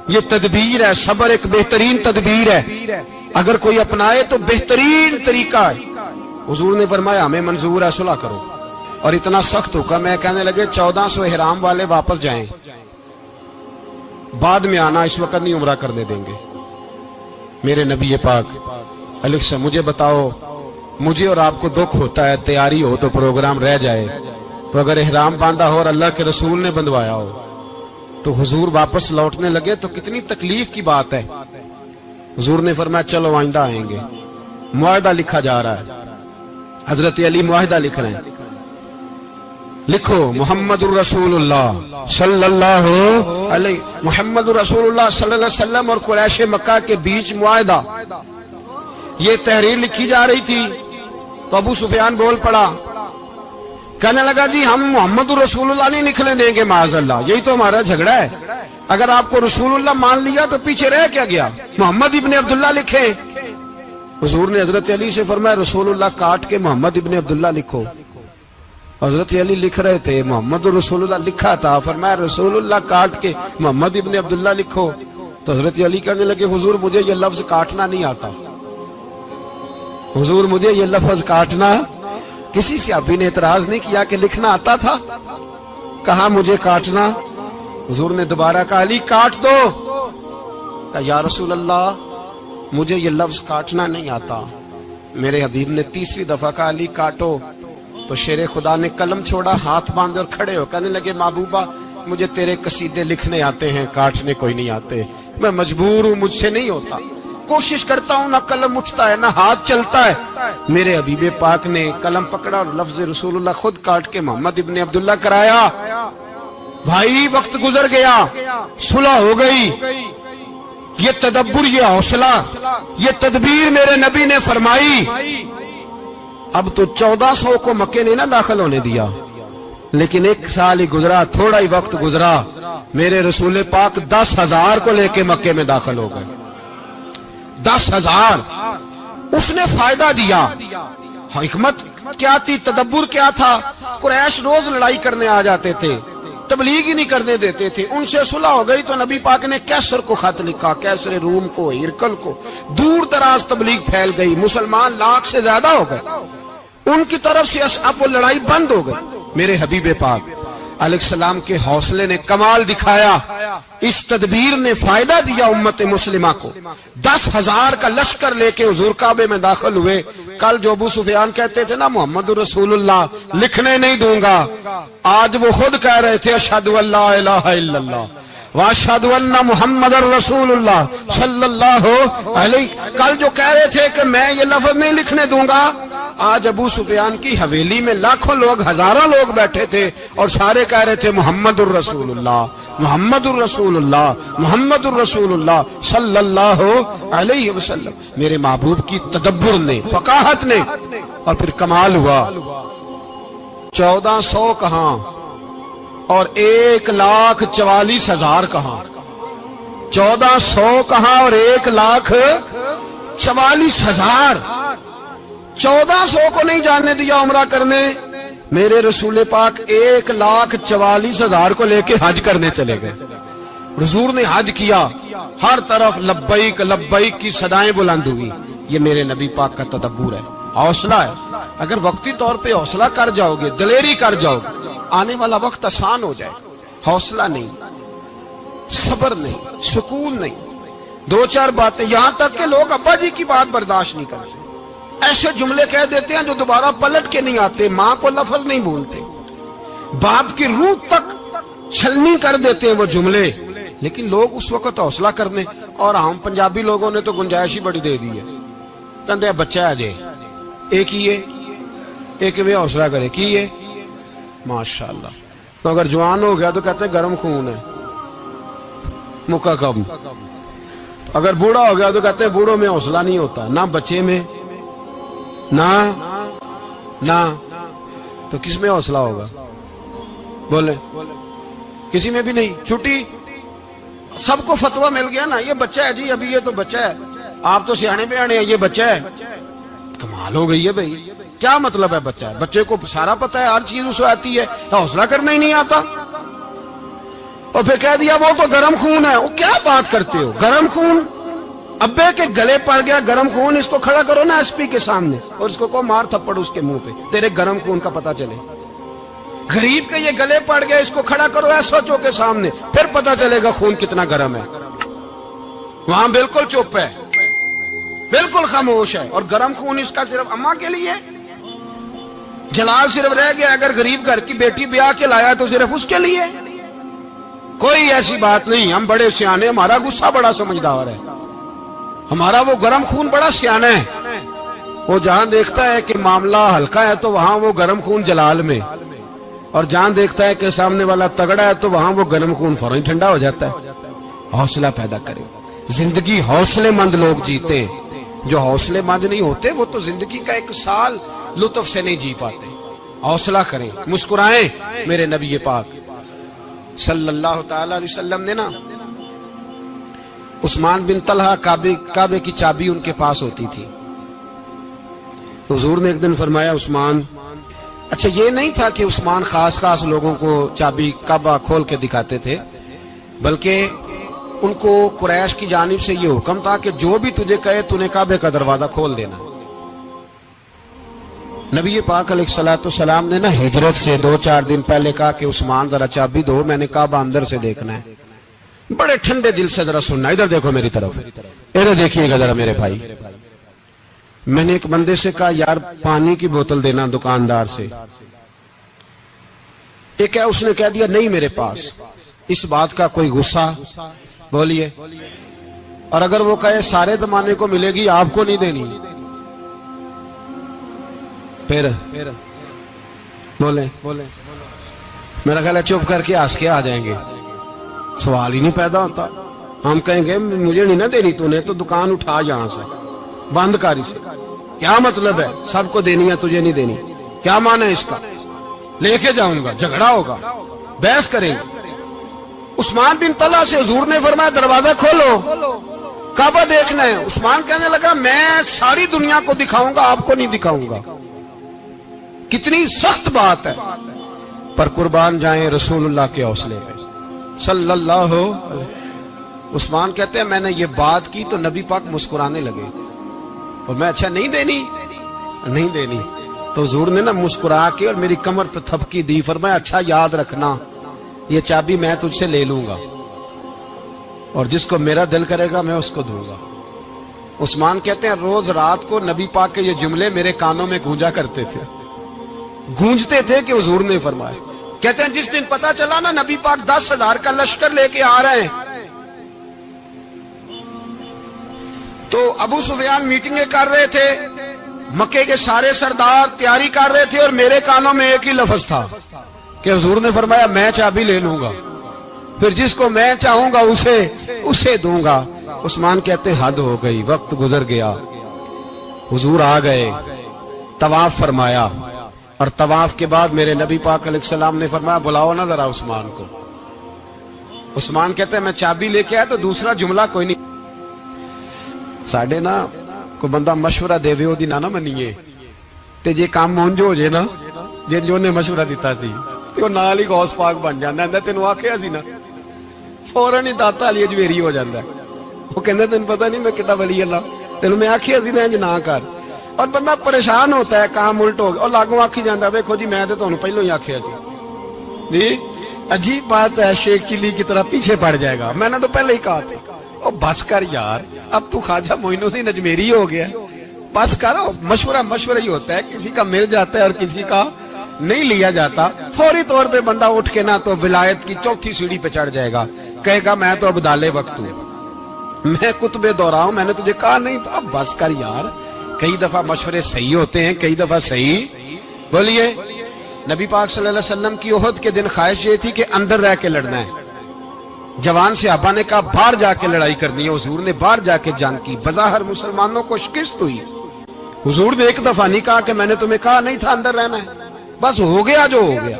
یہ تدبیر ہے, صبر ایک بہترین تدبیر ہے, اگر کوئی اپنائے تو بہترین طریقہ ہے. حضور نے فرمایا ہمیں منظور ہے, صلح کرو. اور اتنا سخت حکم ہے, کہنے لگے 1400 احرام والے واپس جائیں, بعد میں آنا, اس وقت نہیں عمرہ کرنے دیں گے. میرے نبی پاک علیہ السلام, مجھے بتاؤ, مجھے اور آپ کو دکھ ہوتا ہے تیاری ہو تو پروگرام رہ جائے, تو اگر احرام باندھا ہو اور اللہ کے رسول نے بندھوایا ہو تو حضور واپس لوٹنے لگے تو کتنی تکلیف کی بات ہے. حضور نے فرمایا چلو آئندہ آئیں گے. معاہدہ لکھا جا رہا ہے, حضرت علی معاہدہ لکھ رہے ہیں, لکھو محمد الرسول اللہ صلی اللہ علیہ, محمد الرسول اللہ صلی اللہ علیہ وسلم اور قریش مکہ کے بیچ معاہدہ. یہ تحریر لکھی جا رہی تھی تو ابو سفیان بول پڑا, کہنے لگا جی ہم محمد الرسول اللہ نہیں نکلنے دیں گے معاذ اللہ, یہی تو ہمارا جھگڑا ہے. اگر آپ کو رسول اللہ مان لیا تو پیچھے رہ کیا گیا, محمد ابن عبداللہ لکھیں. حضور نے حضرت علی سے فرمایا رسول اللہ کاٹ کے محمد ابن عبداللہ لکھو. حضرت علی لکھ رہے تھے, محمد رسول اللہ لکھا تھا, فرمایا رسول اللہ کاٹ کے محمد ابن عبداللہ لکھو. تو حضرت علی کہنے لگے حضور مجھے یہ لفظ کاٹنا نہیں آتا, حضور مجھے یہ لفظ کاٹنا. کسی صحابی نے اعتراض نہیں کیا کہ لکھنا آتا تھا, کہا مجھے کاٹنا. حضور نے دوبارہ کہا علی کاٹ دو. کہا یا رسول اللہ مجھے یہ لفظ کاٹنا نہیں آتا. میرے حبیب نے تیسری دفعہ کہا علی کاٹو. تو شیر خدا نے قلم چھوڑا, ہاتھ باندھے اور کھڑے ہو کہنے لگے محبوبہ مجھے تیرے قصیدے لکھنے آتے ہیں, کاٹنے کوئی نہیں آتے. میں مجبور ہوں, مجھ سے نہیں ہوتا, کوشش کرتا ہوں, نہ قلم اٹھتا ہے نہ ہاتھ چلتا ہے. میرے حبیب پاک نے قلم پکڑا اور لفظ رسول اللہ خود کاٹ کے محمد ابن عبداللہ کرایا. بھائی وقت گزر گیا, صلح ہو گئی. یہ تدبر, یہ حوصلہ, یہ تدبیر میرے نبی نے فرمائی. اب تو 1400 کو مکے نے نہ داخل ہونے دیا, لیکن ایک سال ہی گزرا, تھوڑا ہی وقت گزرا, میرے رسول پاک 10,000 کو لے کے مکے میں داخل ہو گئے. 10,000. اس نے فائدہ دیا. حکمت کیا تھی, تدبر کیا تھا. قریش روز لڑائی کرنے آ جاتے تھے, تبلیغ ہی نہیں کرنے دیتے تھے. ان سے صلح ہو گئی تو نبی پاک نے کیسر کو خط لکھا, کیسر روم کو, ہرکل کو. دور دراز تبلیغ پھیل گئی, مسلمان 100,000 سے زیادہ ہو گئے. ان کی طرف سے اب وہ لڑائی بند ہو گئی. میرے حبیب پاک علیہ السلام کے حوصلے نے کمال دکھایا, اس تدبیر نے فائدہ دیا امت مسلمہ کو. 10,000 کا لشکر لے کے حضور کعبے میں داخل ہوئے. کل جو ابو سفیان کہتے تھے نا محمد رسول اللہ لکھنے نہیں دوں گا, آج وہ خود کہہ رہے تھے اشہد ان لا الہ الا اللہ واشہد ان محمد رسول اللہ صلی اللہ علیہ. کل جو کہہ رہے تھے کہ میں یہ لفظ نہیں لکھنے دوں گا, آج ابو سفیان کی حویلی میں لاکھوں لوگ, ہزاروں لوگ بیٹھے تھے اور سارے کہہ رہے تھے محمد الرسول اللہ, محمد الرسول اللہ, محمد الرسول اللہ صلی اللہ علیہ وسلم. میرے محبوب کی تدبر نے, فقاہت نے, اور پھر کمال ہوا. 1400 کہاں اور 1,44,000 کہاں, 1400 کہاں اور 1,44,000. 1400 کو نہیں جانے دیا عمرہ کرنے. میرے رسول پاک 1,44,000 کو لے کے حج کرنے چلے گئے. حضور نے حج کیا, ہر طرف لبیک لبیک کی صدائیں بلند ہوئی. یہ میرے نبی پاک کا تدبر ہے, حوصلہ ہے. اگر وقتی طور پہ حوصلہ کر جاؤ گے, دلیری کر جاؤ گے, آنے والا وقت آسان ہو جائے. حوصلہ نہیں, صبر نہیں, سکون نہیں, 2-4 باتیں, یہاں تک کہ لوگ ابا جی کی بات برداشت نہیں کرتے, ایسے جملے کہہ دیتے ہیں جو دوبارہ پلٹ کے نہیں آتے. ماں کو لفظ نہیں بولتے, باپ کی روح تک چھلنی کر دیتے ہیں وہ جملے. لیکن لوگ اس وقت حوصلہ کرنے, اور ہم پنجابی لوگوں نے تو گنجائش ہی بڑی دے دی ہے. کہتے ہیں بچہ ہے جے ایک ہی ہے, ایک میں حوصلہ کرے کی ہے ماشاءاللہ. تو اگر جوان ہو گیا تو کہتے ہیں گرم خون ہے, مکہ کب. اگر بوڑھا ہو گیا تو کہتے ہیں بوڑھوں میں حوصلہ نہیں ہوتا, نہ بچے میں نہ. تو کس میں حوصلہ ہوگا, بولے کسی میں بھی نہیں. چھٹی سب کو فتویٰ مل گیا نا, یہ بچہ ہے جی, ابھی یہ تو بچہ ہے, آپ تو سیانے بیانے ہیں, یہ بچہ ہے. کمال ہو گئی ہے بھائی, کیا مطلب ہے بچہ ہے؟ بچے کو سارا پتہ ہے, ہر چیز اسے آتی ہے, حوصلہ کرنا ہی نہیں آتا. اور پھر کہہ دیا وہ تو گرم خون ہے. وہ کیا بات کرتے ہو, گرم خون؟ ابے کے گلے پڑ گیا گرم خون, اس کو کھڑا کرو نا ایس پی کے سامنے اور اس کو مار تھپڑ اس کے منہ پہ, تیرے گرم خون کا پتہ چلے. غریب کے یہ گلے پڑ گیا, اس کو کھڑا کرو ایس ایچ او کے سامنے, پھر پتہ چلے گا خون کتنا گرم ہے. وہاں بالکل چپ ہے, بالکل خاموش ہے. اور گرم خون اس کا صرف اماں کے لیے, جلال صرف رہ گیا اگر غریب گھر کی بیٹی بیاہ کے لایا تو صرف اس کے لیے. کوئی ایسی بات نہیں, ہم بڑے سیانے, ہمارا غصہ بڑا سمجھدار ہے, ہمارا وہ گرم خون بڑا سیانا ہے. وہ جہاں دیکھتا ہے کہ معاملہ ہلکا ہے تو وہاں وہ گرم خون جلال میں, اور جہاں دیکھتا ہے کہ سامنے والا تگڑا ہے تو وہاں وہ گرم خون فوراً ٹھنڈا ہو جاتا ہے. حوصلہ پیدا کرے. زندگی حوصلے مند لوگ جیتے ہیں, جو حوصلے مند نہیں ہوتے وہ تو زندگی کا ایک سال لطف سے نہیں جی پاتے. حوصلہ کریں, مسکرائیں. میرے نبی پاک صلی اللہ تعالی علیہ وسلم نے نا عثمان بن طلحہ, کعبے کی چابی ان کے پاس ہوتی تھی. حضور نے ایک دن فرمایا عثمان, اچھا یہ نہیں تھا کہ عثمان خاص لوگوں کو چابی کعبہ کھول کے دکھاتے تھے, بلکہ ان کو قریش کی جانب سے یہ حکم تھا کہ جو بھی تجھے کہے تو نے کعبے کا دروازہ کھول دینا. نبی پاک علیہ الصلوۃ والسلام نے نا ہجرت سے 2-4 دن پہلے کہا کہ عثمان ذرا چابی دو, میں نے کعبہ اندر سے دیکھنا ہے. بڑے ٹھنڈے دل سے ذرا سننا, ادھر دیکھو میری طرف, ادھر دیکھیے گا ذرا میرے بھائی. میں نے ایک بندے سے کہا یار پانی کی بوتل دینا دکاندار سے, ایک ہے اس نے کہہ دیا نہیں میرے پاس. اس بات کا کوئی غصہ بولیے, اور اگر وہ کہے سارے زمانے کو ملے گی آپ کو نہیں دینی, پھر بولیں میرا خیال ہے چپ کر کے ہنس کے آ جائیں گے, سوال ہی نہیں پیدا ہوتا. ہم کہیں گے مجھے نہیں نہ دینی, تو نے تو دکان اٹھا یہاں سے, بند کاری سے. کیا مطلب ہے سب کو دینی ہے تجھے نہیں دینی, کیا معنی ہے اس کا؟ لے کے جاؤں گا, جھگڑا ہوگا, بحث کریں گے. عثمان بن طلحہ سے حضور نے فرمایا دروازہ کھولو, کعبہ دیکھنا ہے. عثمان کہنے لگا میں ساری دنیا کو دکھاؤں گا, آپ کو نہیں دکھاؤں گا. کتنی سخت بات ہے, پر قربان جائیں رسول اللہ کے حوصلے پہ صلی اللہ علیہ. عثمان کہتے ہیں میں نے یہ بات کی تو نبی پاک مسکرانے لگے, اور میں اچھا نہیں دینی, تو حضور نے نا مسکرا کے اور میری کمر پہ تھپکی دی, فرمایا اچھا یاد رکھنا یہ چابی میں تجھ سے لے لوں گا, اور جس کو میرا دل کرے گا میں اس کو دوں گا. عثمان کہتے ہیں روز رات کو نبی پاک کے یہ جملے میرے کانوں میں گونجتے تھے کہ حضور نے فرمایا. کہتے ہیں جس دن پتا چلا نا نبی پاک 10,000 کا لشکر لے کے آ رہے ہیں, تو ابو سفیان میٹنگیں کر رہے تھے, مکے کے سارے سردار تیاری کر رہے تھے, اور میرے کانوں میں ایک ہی لفظ تھا کہ حضور نے فرمایا میں چابی لے لوں گا, پھر جس کو میں چاہوں گا اسے دوں گا. عثمان کہتے حد ہو گئی, وقت گزر گیا, حضور آ گئے, طواف فرمایا, اور طواف کے بعد میرے نبی پاک علیہ السلام نے فرمایا بلاؤ نا ذرا عثمان کو. عثمان کہتے ہیں میں چابی لے کے آیا تو دوسرا جملہ کوئی نہیں. ساڑھے نا کوئی بندہ مشورہ دے وے دی نہ منیے تے جے کام مونجو ہو جے نا, جن جو نے مشورہ دیتا سی تے وہ نال ہی غوث پاک بن جاندا ہے. تینوں آکھیا سی نا فوراً ہی داتا علی اجمیری ہو جاندا ہے. وہ کہندا تینوں پتہ نہیں میں کڈا ولی اللہ, تینوں میں آکھیا سی میں انج نہ کر, اور بندہ پریشان ہوتا ہے, کام الٹ ہو گیا, اور لاگوں آکھی جاندا ویکھو جی میں تے تانوں پہلو ہی آکھیا سی. جی عجیب بات ہے, شیخ چلی کی طرح پیچھے پڑ جائے گا, میں نے تو پہلے ہی کہا تھا. او بس کر یار, اب تو خواجہ معین الدین اجمیری ہو گیا, بس کر. مشورہ ہی ہوتا ہے, کسی کا مل جاتا ہے اور کسی کا نہیں لیا جاتا. فوری طور پہ بندہ اٹھ کے نا تو ولایت کی 4تھی سیڑھی پہ چڑھ جائے گا, کہے گا میں تو ابدال وقت ہوں, میں قطب دورہ ہوں, میں نے تجھے کہا نہیں تھا. اب بس کر یار, کئی دفعہ مشورے صحیح ہوتے ہیں, کئی دفعہ صحیح. بولیے نبی پاک صلی اللہ علیہ وسلم کی احد کے دن خواہش یہ تھی کہ اندر رہ کے لڑنا ہے. جوان صحابہ نے کہا باہر جا کے لڑائی کرنی ہے, حضور نے باہر جا کے جنگ کی. بظاہر مسلمانوں کو شکست ہوئی, حضور نے ایک دفعہ نہیں کہا کہ میں نے تمہیں کہا نہیں تھا اندر رہنا ہے, بس ہو گیا جو ہو گیا.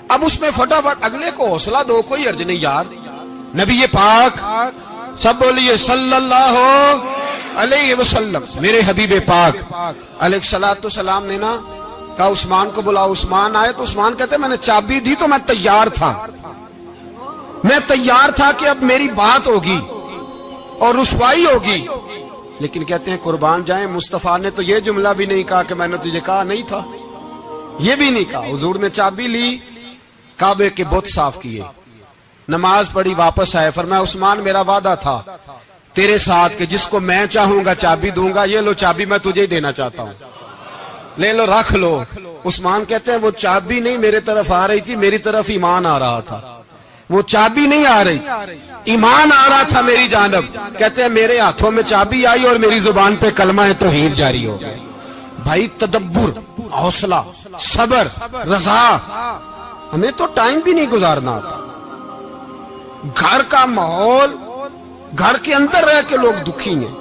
اب اس میں فٹافٹ اگلے کو حوصلہ دو، کوئی عرض نہیں یار. نبی پاک سب بولیے صلی اللہ علیہ وسلم، میرے حبیب پاک علیہ الصلوۃ والسلام نے نا کہا عثمان کو بلاؤ. عثمان آئے تو عثمان کہتے میں نے چابی دی تو میں تیار تھا، میں تیار تھا کہ اب میری بات ہوگی اور رسوائی ہوگی. لیکن کہتے ہیں قربان جائیں مصطفیٰ نے تو یہ جملہ بھی نہیں کہا کہ میں نے تجھے کہا نہیں تھا، یہ بھی نہیں کہا. حضور نے چابی لی، کعبے کے بت صاف کیے، نماز پڑھی، واپس آئے. فرمایا عثمان میرا وعدہ تھا تیرے ساتھ کہ جس کو میں چاہوں گا چابی دوں گا، یہ لو چابی میں تجھے ہی دینا چاہتا ہوں، لے لو رکھ لو. عثمان کہتے ہیں وہ چابی نہیں میرے طرف آ رہی تھی، میری طرف ایمان آ رہا تھا. وہ چابی نہیں آ رہی، ایمان آ رہا تھا میری جانب. کہتے ہیں میرے ہاتھوں میں چابی آئی اور میری زبان پہ کلمہ توحید جاری ہو گیا. بھائی تدبر، حوصلہ، صبر، رضا، ہمیں تو ٹائم بھی نہیں گزارنا آتا. گھر کا ماحول، گھر کے اندر رہ کے لوگ دکھی ہیں،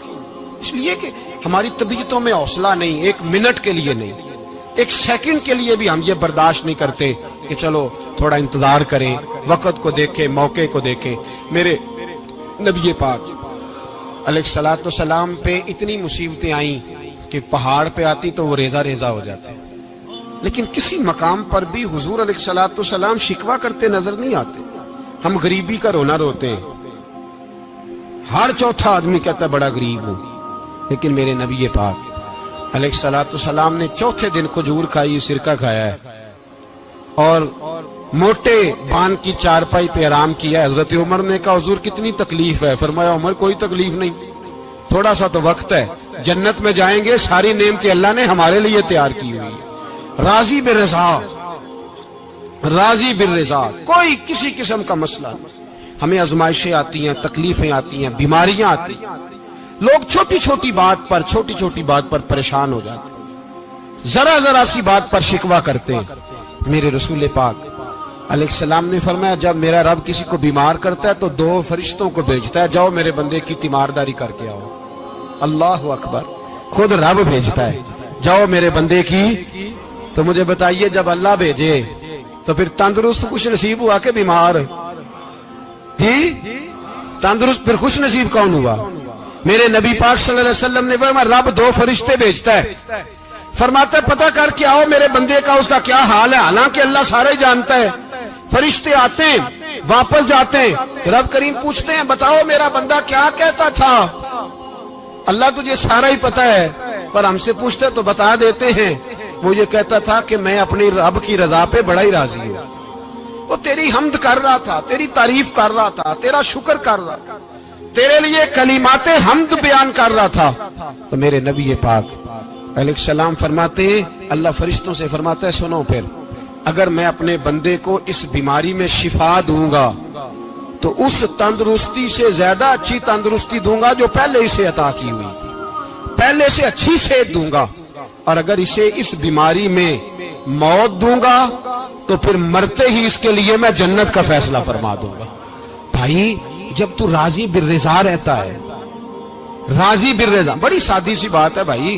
اس لیے کہ ہماری طبیعتوں میں حوصلہ نہیں، ایک منٹ کے لیے نہیں، ایک سیکنڈ کے لیے بھی ہم یہ برداشت نہیں کرتے کہ چلو تھوڑا انتظار کریں، وقت کو دیکھیں، موقع کو دیکھیں. میرے نبی پاک علیہ الصلوۃ والسلام پہ اتنی مصیبتیں آئیں کہ پہاڑ پہ آتی تو وہ ریزہ ریزہ ہو جاتے ہیں، لیکن کسی مقام پر بھی حضور علیہ الصلوۃ والسلام شکوہ کرتے نظر نہیں آتے. ہم غریبی کا رونا روتے ہیں، ہر چوتھا آدمی کہتا ہے بڑا غریب ہوں، لیکن میرے نبی پاک علیہ الصلوۃ والسلام نے چوتھے دن کھجور کھائی، سرکہ کھایا ہے اور موٹے بان کی چارپائی پہ آرام کیا. حضرت عمر نے کہا حضور کتنی تکلیف ہے؟ فرمایا عمر کوئی تکلیف نہیں، تھوڑا سا تو وقت ہے، جنت میں جائیں گے، ساری نعمتیں اللہ نے ہمارے لیے تیار کی ہوئی ہے. راضی بالرضا، راضی بالرضا، کوئی کسی قسم کا مسئلہ نہیں. ہمیں آزمائشیں آتی ہیں، تکلیفیں آتی ہیں، بیماریاں آتی ہیں، لوگ چھوٹی چھوٹی بات پر پریشان ہو جاتے ہیں، ذرا سی بات پر شکوہ کرتے ہیں. میرے رسول پاک علیہ السلام نے فرمایا جب میرا رب کسی کو بیمار کرتا ہے تو 2 فرشتوں کو بھیجتا ہے، جاؤ میرے بندے کی تیمارداری کر کے آؤ. اللہ اکبر، خود رب بھیجتا ہے، جاؤ میرے بندے کی. تو مجھے بتائیے جب اللہ بھیجے تو پھر تندرست خوش نصیب ہوا کہ بیمار؟ جی تندرست پھر خوش نصیب کون ہوا؟ میرے نبی پاک صلی اللہ علیہ وسلم نے فرمایا رب 2 فرشتے بھیجتا ہے، فرماتا ہے پتہ کر کے آؤ میرے بندے کا اس کا کیا حال ہے، حالانکہ اللہ سارے جانتا ہے. فرشتے آتے ہیں، واپس جاتے ہیں، رب کریم پوچھتے ہیں بتاؤ میرا بندہ کیا کہتا تھا؟ اللہ تجھے سارا ہی پتہ ہے، پر ہم سے پوچھتے تو بتا دیتے ہیں. وہ یہ کہتا تھا کہ میں اپنی رب کی رضا پہ بڑا ہی راضی ہوں. وہ تیری حمد کر رہا تھا، تیری تعریف کر رہا تھا، تیرا شکر کر رہا تھا، تیرے لیے کلمات حمد بیان کر رہا تھا. تو میرے نبی پاک علیہ السلام فرماتے ہیں، اللہ فرشتوں سے فرماتا ہے سنو پھر اگر میں اپنے بندے کو اس بیماری میں شفا دوں گا تو اس تندرستی سے زیادہ اچھی تندرستی دوں گا جو پہلے اسے عطا کی ہوئی تھی، پہلے سے اچھی صحت دوں گا. اور اگر اسے اس بیماری میں موت دوں گا تو پھر مرتے ہی اس کے لیے میں جنت کا فیصلہ فرما دوں گا. بھائی جب تو راضی بالرضا رہتا ہے، راضی بالرضا، بڑی سادی سی بات ہے بھائی.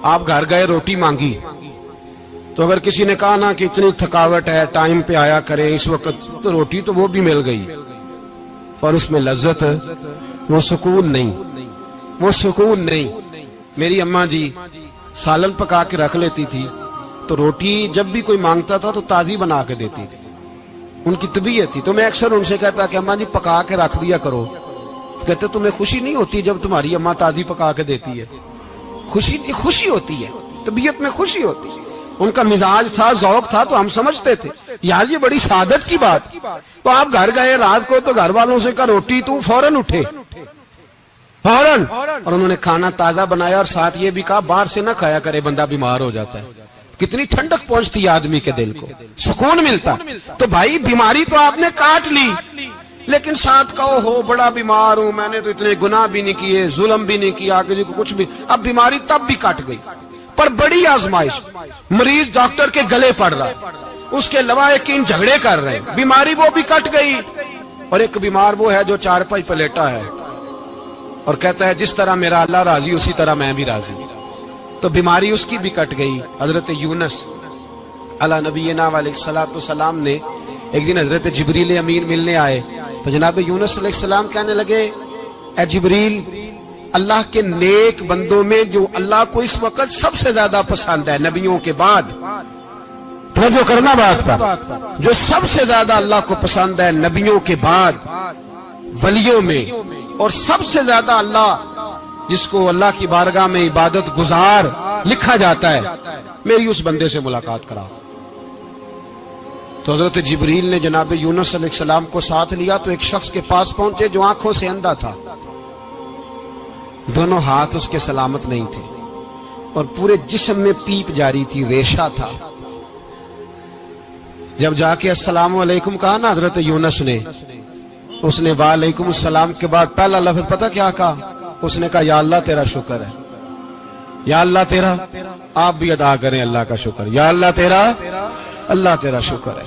آپ گھر گئے روٹی مانگی تو اگر کسی نے کہا نا کہ اتنی تھکاوٹ ہے ٹائم پہ آیا کریں اس وقت، تو روٹی تو وہ بھی مل گئی اور اس میں لذت، وہ سکون نہیں، وہ سکون نہیں. میری اماں جی سالن پکا کے رکھ لیتی تھی تو روٹی جب بھی کوئی مانگتا تھا تو تازی بنا کے دیتی تھی، ان کی طبیعت تھی. تو میں اکثر ان سے کہتا کہ اماں جی پکا کے رکھ دیا کرو. تو کہتے تمہیں خوشی نہیں ہوتی جب تمہاری اماں تازی پکا کے دیتی ہے؟ خوشی ہوتی ہے، طبیعت میں خوشی ہوتی ہے. ان کا مزاج تھا، ذوق تھا، تو ہم سمجھتے تھے یار یہ بڑی سعادت کی بات. تو آپ گھر گئے رات کو تو گھر والوں سے کہا روٹی، تو فوراً اٹھے، فوراً، اور انہوں نے کھانا تازہ بنایا اور ساتھ یہ بھی کہا باہر سے نہ کھایا کرے بندہ بیمار ہو جاتا ہے. کتنی ٹھنڈک پہنچتی ہے آدمی کے دل کو، سکون ملتا. تو بھائی بیماری تو آپ نے کاٹ لی، لیکن ساتھ کہو ہو بڑا بیمار ہوں، میں نے تو اتنے گناہ بھی نہیں کیے، ظلم بھی نہیں کیا، کسی کو کچھ بھی. اب بیماری تب بھی کٹ گئی، پر بڑی آزمائش، مریض ڈاکٹر کے گلے پڑ رہا ہے، اس کے لواحقین جھگڑے کر رہے ہیں، بیماری وہ بھی کٹ گئی. اور ایک بیمار وہ ہے جو چارپائی پہ لیٹا ہے اور کہتا ہے جس طرح میرا اللہ راضی اسی طرح میں بھی راضی. تو بیماری اس کی بھی کٹ گئی. حضرت یونس علی نبینا علیہ الصلوۃ والسلام نے ایک دن حضرت جبریل امین ملنے آئے تو جناب یونس علیہ السلام کہنے لگے اے جبریل، اللہ کے نیک بندوں میں جو اللہ کو اس وقت سب سے زیادہ پسند ہے نبیوں کے بعد، توجہ کرنا بات پر، جو سب سے زیادہ اللہ کو پسند ہے نبیوں کے بعد ولیوں میں، اور سب سے زیادہ اللہ جس کو اللہ کی بارگاہ میں عبادت گزار لکھا جاتا ہے، میری اس بندے سے ملاقات کرا۔ تو حضرت جبریل نے جناب یونس علیہ السلام کو ساتھ لیا تو ایک شخص کے پاس پہنچے جو آنکھوں سے اندھا تھا، دونوں ہاتھ اس کے سلامت نہیں تھے اور پورے جسم میں پیپ جاری تھی، ریشہ تھا۔ جب جا کے السلام علیکم کہا نا حضرت یونس نے، اس نے وعلیکم السلام کے بعد پہلا لفظ پتہ کیا کہا؟ اس نے کہا یا اللہ تیرا شکر ہے، یا اللہ تیرا، آپ بھی ادا کریں اللہ کا شکر، یا اللہ تیرا، اللہ تیرا شکر ہے۔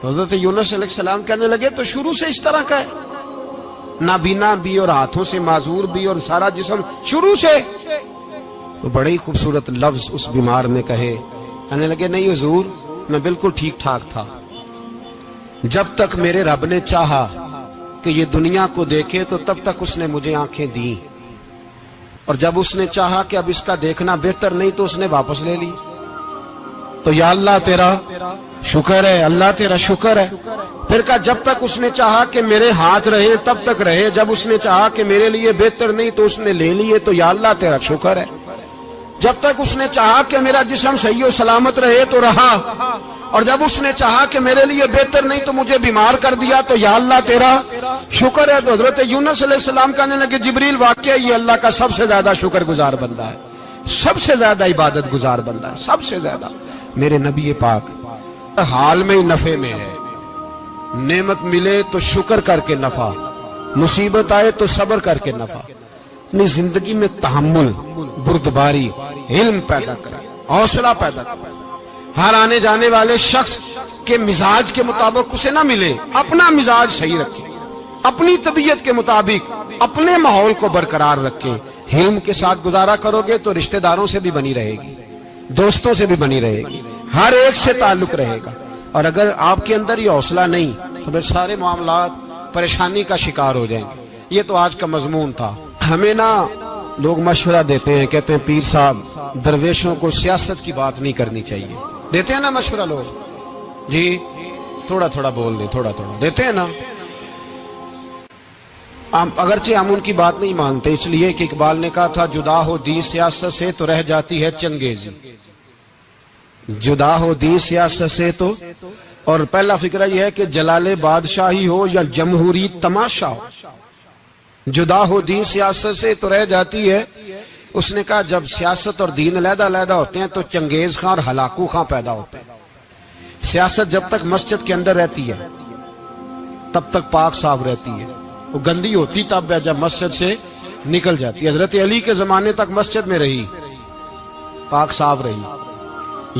تو حضرت یونس علیہ السلام کہنے لگے تو شروع سے اس طرح کا ہے، نابینا بھی اور ہاتھوں سے معذور بھی اور سارا جسم شروع سے؟ تو بڑے ہی خوبصورت لفظ اس بیمار نے کہے، کہنے لگے نہیں حضور، میں بالکل ٹھیک ٹھاک تھا، جب تک میرے رب نے چاہا کہ یہ دنیا کو دیکھے تو تب تک اس نے مجھے آنکھیں دی، اور جب اس نے چاہا کہ اب اس کا دیکھنا بہتر نہیں تو اس نے واپس لے لی۔ تو یا اللہ تیرا شکر ہے، اللہ تیرا شکر ہے۔ پھر کہا جب تک اس نے چاہا کہ میرے ہاتھ رہے تب تک رہے، جب اس نے چاہا کہ میرے لیے بہتر نہیں تو اس نے لے لیے، تو یا اللہ تیرا شکر ہے۔ جب تک اس نے چاہا کہ میرا جسم صحیح و سلامت رہے تو رہا، اور جب اس نے چاہا کہ میرے لیے بہتر نہیں تو مجھے بیمار کر دیا، تو یا اللہ تیرا شکر ہے۔ تو حضرت یونس علیہ السلام کہنے لگے جبریل واقعہ یہ اللہ کا سب سے زیادہ شکر گزار بندہ ہے، سب سے زیادہ عبادت گزار بندہ ہے، سب سے زیادہ۔ میرے نبی پاک حال میں ہی نفع میں ہے، نعمت ملے تو شکر کر کے نفع، مصیبت آئے تو صبر کر کے نفع، اپنی زندگی میں تحمل، بردباری، علم پیدا کرے، حوصلہ پیدا کرے۔ ہر آنے جانے والے شخص کے مزاج کے مطابق اسے نہ ملے، اپنا مزاج صحیح رکھے، اپنی طبیعت کے مطابق اپنے ماحول کو برقرار رکھے۔ علم کے ساتھ گزارا کرو گے تو رشتہ داروں سے بھی بنی رہے گی، دوستوں سے بھی بنی رہے گی، ہر ایک سے تعلق رہے گا۔ اور اگر آپ کے اندر یہ حوصلہ نہیں تو پھر سارے معاملات پریشانی کا شکار ہو جائیں گے۔ یہ تو آج کا مضمون تھا۔ ہمیں نا لوگ مشورہ دیتے ہیں، کہتے ہیں پیر صاحب درویشوں کو سیاست کی بات نہیں کرنی چاہیے، دیتے ہیں نا مشورہ لوگ، جی تھوڑا تھوڑا بول دیں، تھوڑا تھوڑا دیتے ہیں نا۔ اگرچہ ہم ان کی بات نہیں مانتے، اس لیے کہ اقبال نے کہا تھا جدا ہو دین سیاست سے تو رہ جاتی ہے چنگیزی، جدا ہو دین سیاست سے تو۔ اور پہلا فکرہ یہ ہے کہ جلال بادشاہی ہو یا جمہوری تماشا ہو، جدا ہو دین سیاست سے تو رہ جاتی ہے۔ اس نے کہا جب سیاست اور دین علیحدہ علیحدہ ہوتے ہیں تو چنگیز خان اور ہلاکو خان پیدا ہوتے ہیں۔ سیاست جب تک مسجد کے اندر رہتی ہے تب تک پاک صاف رہتی ہے، وہ گندی ہوتی تب ہے جب مسجد سے نکل جاتی ہے۔ حضرت علی کے زمانے تک مسجد میں رہی، پاک صاف رہی،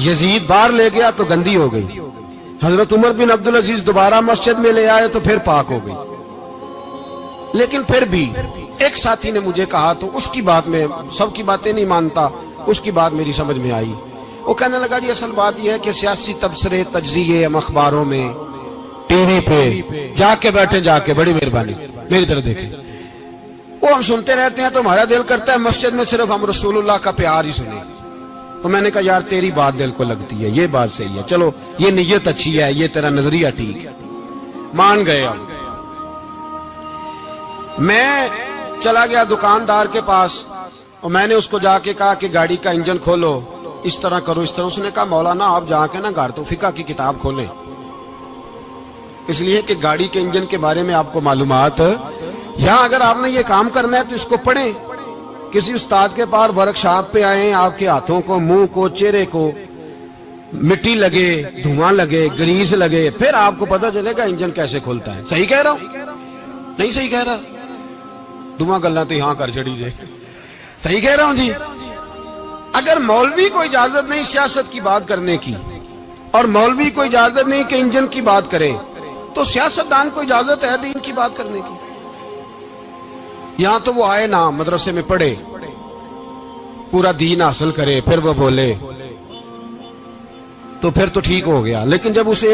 یزید باہر لے گیا تو گندی ہو گئی، حضرت عمر بن عبدالعزیز دوبارہ مسجد میں لے آئے تو پھر پاک ہو گئی۔ لیکن پھر بھی ایک ساتھی نے مجھے کہا تو اس کی بات میں، سب کی باتیں نہیں مانتا، اس کی بات میری سمجھ میں آئی۔ وہ کہنے لگا جی اصل بات یہ ہے کہ سیاسی تبصرے تجزیے ہم اخباروں میں ٹی وی پہ جا کے بیٹھے، جا کے بڑی مہربانی میری طرف دیکھیں، وہ ہم سنتے رہتے ہیں تو ہمارا دل کرتا ہے مسجد میں صرف ہم رسول اللہ کا پیار ہی سنیں۔ تو میں نے کہا یار تیری بات دل کو لگتی ہے، یہ بات صحیح ہے، چلو یہ نیت اچھی ہے، یہ تیرا نظریہ ٹھیک ہے، مان گئے ہم۔ میں چلا گیا دکاندار کے پاس اور میں نے اس کو جا کے کہا کہ گاڑی کا انجن کھولو، اس طرح کرو، اس طرح۔ اس نے کہا مولانا آپ جا کے نا گھر تو فقہ کی کتاب کھولیں، اس لیے کہ گاڑی کے انجن کے بارے میں آپ کو معلومات، یہاں اگر آپ نے یہ کام کرنا ہے تو اس کو پڑھیں، کسی استاد کے پاس ورکشاپ پہ آئیں، آپ کے ہاتھوں کو، منہ کو، چہرے کو مٹی لگے، دھواں لگے، گریس لگے، پھر آپ کو پتہ چلے گا انجن کیسے کھلتا ہے۔ صحیح کہہ رہا ہوں؟ نہیں صحیح کہہ رہا؟ دعا گلہ تو یہاں کر چڑی جائے، صحیح کہہ رہا ہوں جی۔ اگر مولوی کو اجازت نہیں سیاست کی بات کرنے کی اور مولوی کو اجازت نہیں کہ انجن کی بات کرے تو سیاستدان کو اجازت ہے دین کی بات کرنے کی؟ یہاں تو وہ آئے نا مدرسے میں پڑھے، پورا دین حاصل کرے، پھر وہ بولے تو پھر تو ٹھیک ہو گیا۔ لیکن جب اسے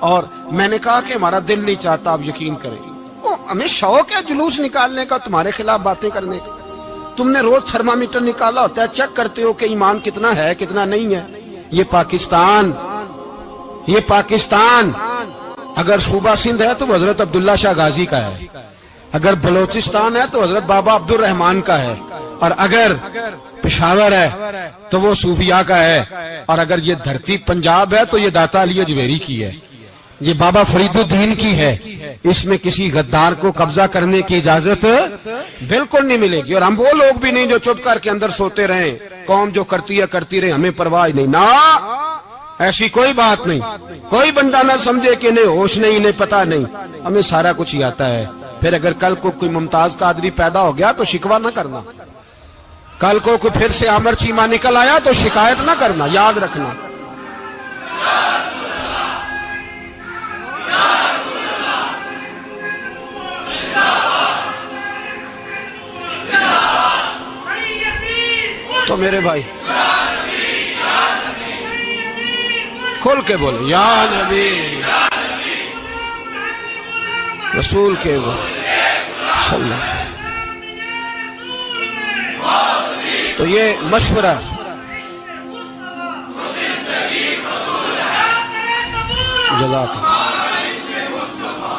اور میں نے کہا کہ ہمارا دل نہیں چاہتا، آپ یقین کریں، ہمیں شوق ہے جلوس نکالنے کا، تمہارے خلاف باتیں کرنے کا۔ تم نے روز تھرمامیٹر نکالا ہوتا ہے، چیک کرتے ہو کہ ایمان کتنا ہے کتنا نہیں ہے۔ یہ پاکستان اگر صوبہ سندھ ہے تو حضرت عبداللہ شاہ غازی کا ہے، اگر بلوچستان ہے تو حضرت بابا عبد الرحمان کا ہے، اور اگر پشاور ہے تو وہ صوفیاء کا ہے، اور اگر یہ دھرتی پنجاب ہے تو یہ داتا علی اجویری کی ہے، یہ بابا فرید الدین کی ہے۔ اس میں کسی غدار کو قبضہ کرنے کی اجازت بالکل نہیں ملے گی، اور ہم وہ لوگ بھی نہیں جو چپ کر کے اندر سوتے رہیں، قوم جو کرتی ہے کرتی رہے، ہمیں پرواہ نہیں، نہ ایسی کوئی بات نہیں۔ کوئی بندہ نہ سمجھے کہ انہیں ہوش نہیں، انہیں پتہ نہیں، ہمیں سارا کچھ ہی آتا ہے۔ پھر اگر کل کو کوئی ممتاز قادری پیدا ہو گیا تو شکوہ نہ کرنا، کل کو کوئی پھر سے عامر چیمہ نکل آیا تو شکایت نہ کرنا، یاد رکھنا۔ تو میرے بھائی کھل کے بولے یا نبی رسول کے وہ صلی اللہ۔ تو یہ مشورہ جزاک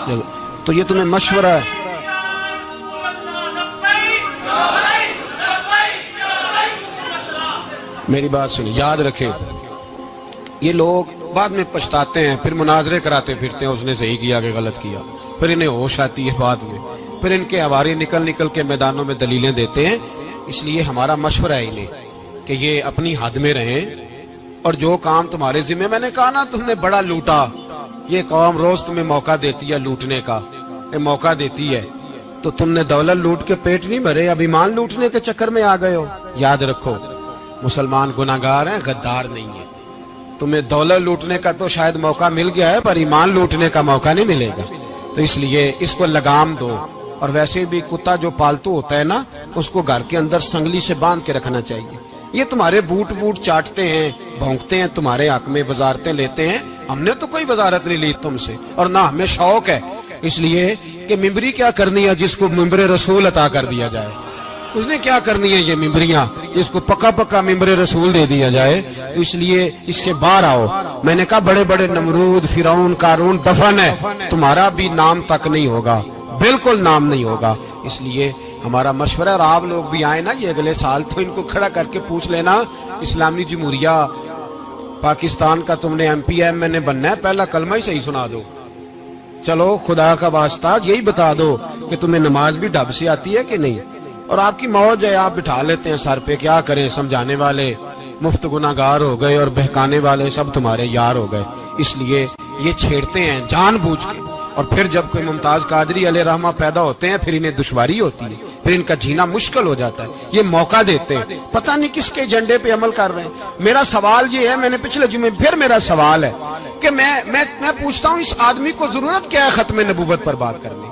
اللہ، تو یہ تمہیں مشورہ ہے۔ میری بات سنیں، یاد رکھیں، یہ لوگ بعد میں پچھتاتے ہیں، پھر مناظرے کراتے پھرتے ہیں، اس نے صحیح کیا کہ غلط کیا، پھر انہیں ہوش آتی ہے بعد میں، پھر ان کے ہواری نکل نکل کے میدانوں میں دلیلیں دیتے ہیں۔ اس لیے ہمارا مشورہ ہے انہیں کہ یہ اپنی حد میں رہیں، اور جو کام تمہارے ذمہ، میں نے کہا نا تم نے بڑا لوٹا، یہ قوم روز تمہیں موقع دیتی ہے لوٹنے کا، یہ موقع دیتی ہے، تو تم نے دولت لوٹ کے پیٹ نہیں بھرے، اب ایمان لوٹنے کے چکر میں آ گئے ہو۔ یاد رکھو، مسلمان گناہگار ہیں، غدار نہیں ہیں۔ تمہیں دولت لوٹنے کا تو شاید موقع مل گیا ہے، پر ایمان لوٹنے کا موقع نہیں ملے گا، تو اس لیے اس کو لگام دو۔ اور ویسے بھی کتا جو پالتو ہوتا ہے نا، اس کو گھر کے اندر سنگلی سے باندھ کے رکھنا چاہیے۔ یہ تمہارے بوٹ چاٹتے ہیں، بھونکتے ہیں، تمہارے حق میں وزارتیں لیتے ہیں، ہم نے تو کوئی وزارت نہیں لی تم سے، اور نہ ہمیں شوق ہے اس لیے کہ ممبری کیا کرنی ہے جس کو ممبر رسول عطا کر دیا جائے، اس نے کیا کرنی ہے یہ ممبریاں جس کو پکا ممبر رسول دے دیا جائے، تو اس لیے اس سے باہر آؤ۔ میں نے کہا بڑے بڑے نمرود، فرعون، قارون دفن ہے، تمہارا بھی نام تک نہیں ہوگا، بالکل نام نہیں ہوگا۔ اس لیے ہمارا مشورہ، اور آپ لوگ بھی آئے نا یہ اگلے سال، تو ان کو کھڑا کر کے پوچھ لینا، اسلامی جمہوریہ پاکستان کا تم نے ایم پی ایم نے بننا ہے، پہلا کلمہ ہی صحیح سنا دو، چلو خدا کا واسطہ یہی بتا دو کہ تمہیں نماز بھی ڈھب سے آتی ہے کہ نہیں، اور آپ کی موج ہے، آپ بٹھا لیتے ہیں سر پہ، کیا کریں، سمجھانے والے مفت گناہگار ہو گئے اور بہکانے والے سب تمہارے یار ہو گئے۔ اس لیے یہ چھیڑتے ہیں جان بوجھ کے، اور پھر جب کوئی ممتاز قادری علیہ رحمہ پیدا ہوتے ہیں پھر انہیں دشواری ہوتی ہے، پھر ان کا جینا مشکل ہو جاتا ہے، یہ موقع دیتے ہیں، پتہ نہیں کس کے ایجنڈے پہ عمل کر رہے ہیں۔ میرا سوال یہ ہے، میں نے پچھلے جمعے پھر میرا سوال ہے کہ میں پوچھتا ہوں اس آدمی کو ضرورت کیا ہے ختم نبوت پر بات کرنے،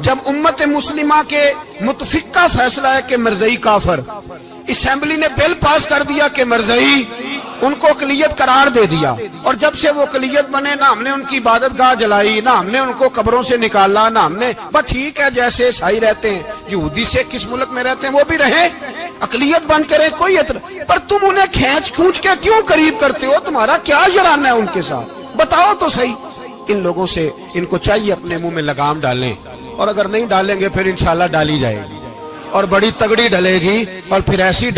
جب امت مسلمہ کے متفق کا فیصلہ ہے کہ مرزائی کافر، اسمبلی نے بل پاس کر دیا کہ مرزائی ان کو اقلیت قرار دے دیا، اور جب سے وہ اقلیت بنے نہ ہم نے ان کی عبادت گاہ جلائی، نہ ہم نے ان کو قبروں سے نکالا، نہ ہم نے، بس ٹھیک ہے جیسے عیسائی رہتے ہیں، یہودی سے کس ملک میں رہتے ہیں وہ بھی رہیں، اقلیت بن کے رہے، کوئی اعتراض، پر تم انہیں کھینچ کے کیوں قریب کرتے ہو؟ تمہارا کیا یارانہ ہے ان کے ساتھ؟ بتاؤ تو صحیح۔ ان لوگوں سے ان کو چاہیے اپنے منہ میں لگام ڈالیں، اور اگر نہیں ڈالیں گے پھر انشاءاللہ ڈالی جائے گی، اور بڑی تگڑی ڈلے گی، اور پھر ایسی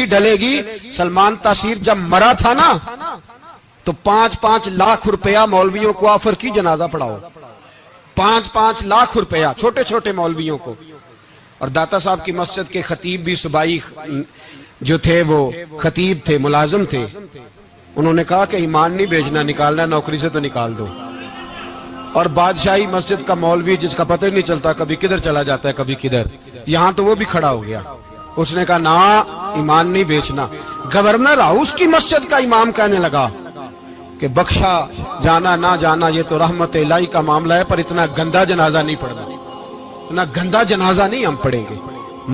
ڈلے گی۔ سلمان تاثیر جب مرا تھا نا تو 5-5 لاکھ روپیہ مولویوں کو آفر کی جنازہ پڑھاؤ، 5-5 لاکھ روپیہ چھوٹے چھوٹے مولویوں کو، اور داتا صاحب کی مسجد کے خطیب بھی صوبائی جو تھے وہ خطیب تھے، ملازم تھے، انہوں نے کہا کہ ایمان نہیں بیچنا، نکالنا نوکری سے تو نکال دو، اور بادشاہی مسجد کا مولوی جس کا پتہ نہیں چلتا کبھی کدھر چلا جاتا ہے کبھی کدھر، یہاں تو وہ بھی کھڑا ہو گیا، اس نے کہا نا ایمان نہیں بیچنا۔ گورنر ہاؤس کی مسجد کا امام کہنے لگا کہ بخشا جانا نہ جانا یہ تو رحمت الہی کا معاملہ ہے، پر اتنا گندا جنازہ نہیں پڑھنا، اتنا گندا جنازہ نہیں ہم پڑھیں گے،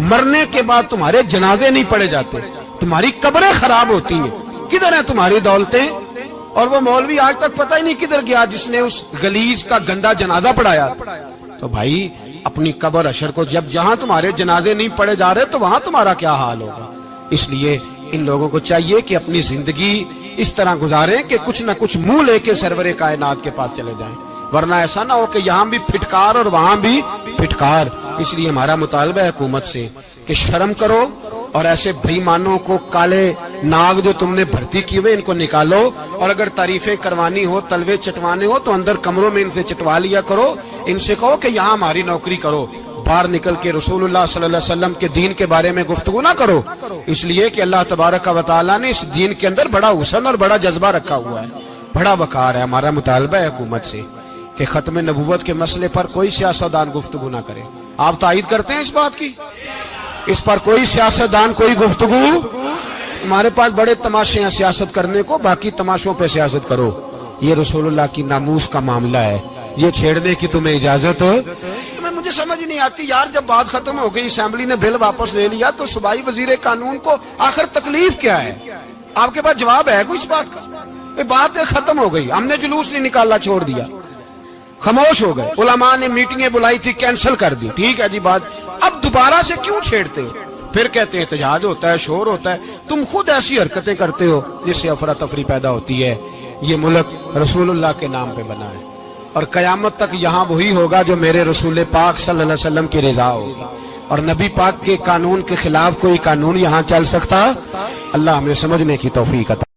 مرنے کے بعد تمہارے جنازے نہیں پڑھے جاتے، تمہاری قبریں خراب ہوتی ہیں، کدھر ہیں تمہاری دولتیں؟ اور وہ مولوی آج تک پتہ ہی نہیں کدھر گیا جس نے اس غلیظ کا گندا جنازہ پڑھایا. تو بھائی اپنی قبر حشر کو جب جہاں تمہارے جنازے نہیں پڑھے جا رہے تو وہاں تمہارا کیا حال ہوگا. اس لیے ان لوگوں کو چاہیے کہ اپنی زندگی اس طرح گزاریں کہ کچھ نہ کچھ منہ لے کے سرور کائنات کے پاس چلے جائیں، ورنہ ایسا نہ ہو کہ یہاں بھی پھٹکار اور وہاں بھی پھٹکار. اس لیے ہمارا مطالبہ ہے حکومت سے کہ شرم کرو اور ایسے بھائی مانوں کو، کالے ناگ جو تم نے بھرتی کی ہوئے ان کو نکالو، اور اگر تعریفیں کروانی ہو، تلوے چٹوانے ہو تو اندر کمروں میں ان سے چٹوا لیا کرو. ان سے کہو کہ یہاں ہماری نوکری کرو، باہر نکل کے رسول اللہ صلی اللہ علیہ وسلم کے دین کے بارے میں گفتگو نہ کرو. اس لیے کہ اللہ تبارک و تعالیٰ نے اس دین کے اندر بڑا حسن اور بڑا جذبہ رکھا ہوا ہے، بڑا وقار ہے. ہمارا مطالبہ ہے حکومت سے کہ ختم نبوت کے مسئلے پر کوئی سیاستدان گفتگو نہ کرے. آپ تائید کرتے ہیں اس بات کی؟ اس پر کوئی سیاستدان کوئی گفتگو. ہمارے پاس بڑے تماشے ہیں سیاست کرنے کو، باقی تماشوں پہ سیاست کرو. یہ رسول اللہ کی ناموس کا معاملہ ہے، یہ چھیڑنے کی تمہیں اجازت. مجھے سمجھ نہیں آتی یار، جب بات ختم ہو گئی، اسمبلی نے بل واپس لے لیا، تو صوبائی وزیر قانون کو آخر تکلیف کیا ہے؟ آپ کے پاس جواب ہے کوئی اس بات کا؟ بات ختم ہو گئی، ہم نے جلوس نہیں نکالنا، چھوڑ دیا، خاموش ہو گئے. علماء نے میٹنگیں بلائی تھی، کینسل کر دی، ٹھیک ہے جی بات. اب دوبارہ سے کیوں چھیڑتے ہو؟ پھر کہتے ہیں احتجاج ہوتا ہے، شور ہوتا ہے. تم خود ایسی حرکتیں کرتے ہو جس سے افراتفری پیدا ہوتی ہے. یہ ملک رسول اللہ کے نام پہ بنا ہے اور قیامت تک یہاں وہی ہوگا جو میرے رسول پاک صلی اللہ علیہ وسلم کی رضا ہوگی، اور نبی پاک کے قانون کے خلاف کوئی قانون یہاں چل سکتا؟ اللہ ہمیں سمجھنے کی توفیق عطا